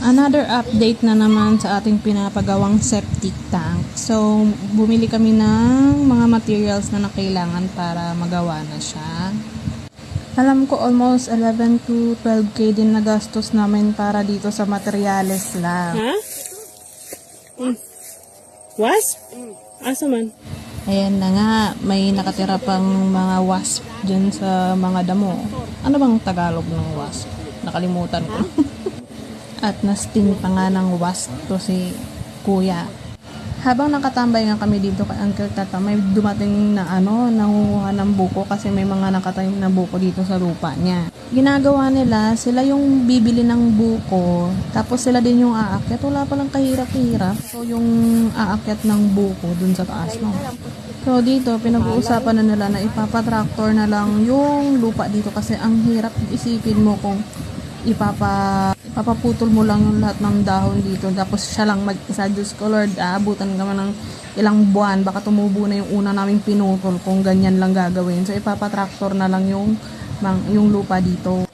Another update na naman sa ating pinapagawang septic tank. So, bumili kami ng mga materials na kailangan para magawa na siya. Alam ko almost 11 to 12k din na gastos namin para dito sa materials lang. Ha? Was? Asa man? Ayan na nga, may nakatira pang mga wasp dyan sa mga damo. Ano bang Tagalog ng wasp? Nakalimutan ko. At na-sting pa nga ng wasp to si kuya. Habang nakatambay nga kami dito kay Uncle Tata, may dumating na nangunguha ng buko kasi may mga nakatanim na buko dito sa lupa niya. Ginagawa nila, sila yung bibili ng buko, tapos sila din yung aakyat. Wala palang kahirap-hirap. So yung aakyat ng buko dun sa taas, no? So dito, pinag-uusapan na nila na ipapatraktor na lang yung lupa dito kasi ang hirap isipin mo kung ipapaputol mo lang yung lahat ng dahon dito tapos siya lang mag-isa. Diyos ko Lord, aabutan ka man ng ilang buwan, baka tumubo na yung una naming pinutol kung ganyan lang gagawin. So ipapatraktor na lang yung lupa dito.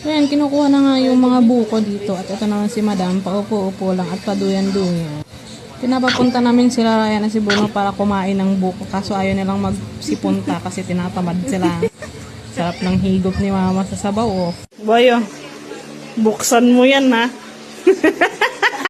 Ayan, kinukuha na nga yung mga buko dito at ito naman si Madam, paupo-upo lang at paduyan-duyan. Pinapapunta namin sila Ryan at si Bruno para kumain ng buko kaso ayaw nilang magsipunta kasi tinatamad sila. Sarap ng higop ni Mama sa sabaw, oh. Boyo, buksan mo yan ha.